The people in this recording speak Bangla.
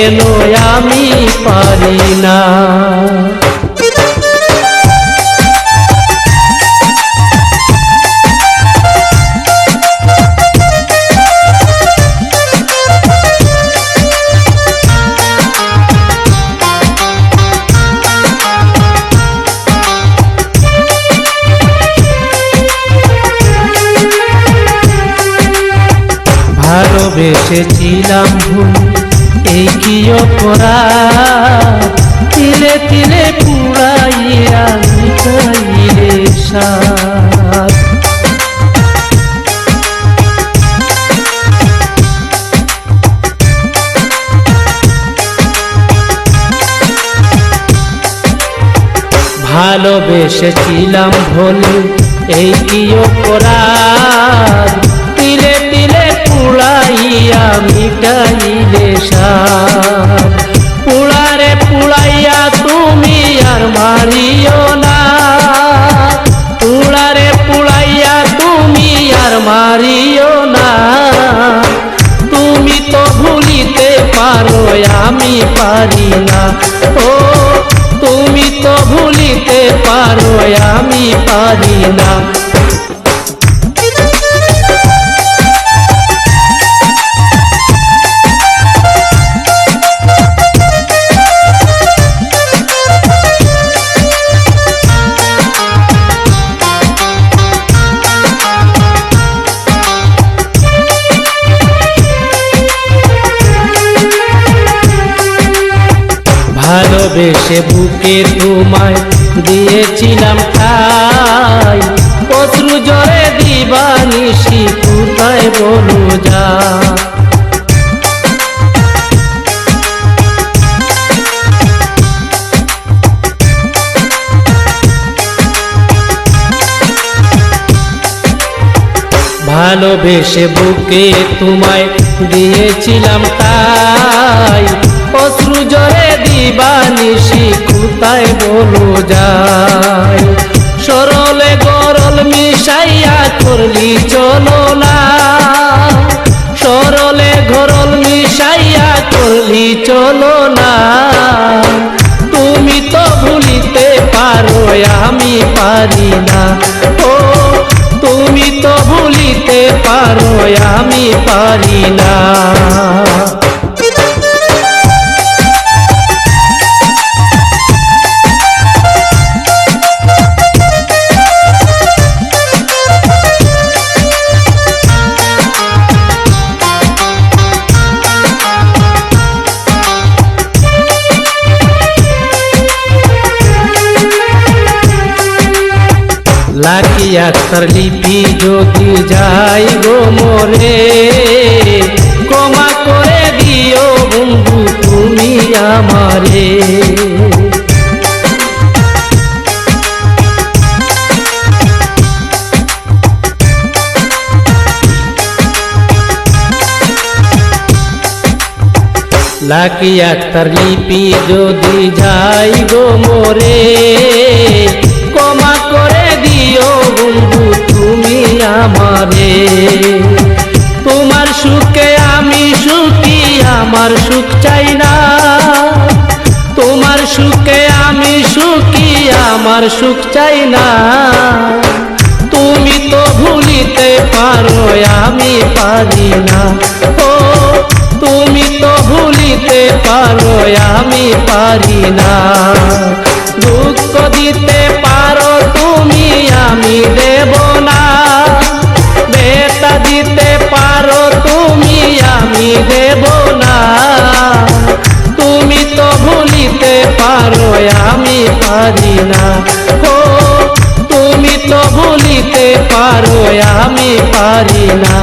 কেন আমি পারি না। ভালোবেসেছিলাম ভুল এই কি অপরাধ, তিলে তিলে পুড়াইয়া মিটাইলে সাধ। ভালোবেসেছিলাম ভুল এই কি অপরাধ, তিলে তিলে পুড়াইয়া মিটাইলে সাধ। পুড়ারে পুড়াইয়া তুমি আর মারিও না, পুড়ারে পুড়াইয়া তুমি আর মারিও না। তুমি তো ভুলিতে পারো আমি পারি না, ও তুমি তো ভুলিতে পারো আমি পারি না। ভালোবেসে বুকে তোমায় দিয়েছিলাম ঠাই, অশ্রু জলে দিবানিশি কোথায় বলো যা। ভালোবেসে বুকে তোমায় দিয়েছিলাম ঠাই, অশ্রু জলে দিবানিশি কোথায় বলো যায়। সরলে গরল মিশাইয়া করলি চলো না, সরলে গরল মিশাইয়া করলি চলো না। তুমি তো ভুলিতে পারো আমি পারি না, ও তুমি তো ভুলিতে পারো আমি পারি না। লাকি আক্তার লিপি যদি যাই গো মোরে, ক্ষমা করে দিও বন্ধু তুমি আমারে। লাকি আক্তার লিপি যদি যাই গো মোরে, ক্ষমা করে দিও বন্ধু তুমি আমারে। তোমার সুখে আমি সুখী, আমার সুখ চাই না, তোমার সুখে আমি সুখী, আমার সুখ চাই না। তুমি তো ভুলিতে পারো আমি পারি না, ও তুমি তো ভুলিতে পারো আমি পারি না। দুঃখ দিতে পারো তুমি আমি দেব না, বেতা দিতে পারো তুমি আমি দেব না। তুমি তো ভুলিতে পারো আমি পারি না, ও তুমি তো ভুলিতে পারো আমি পারি না।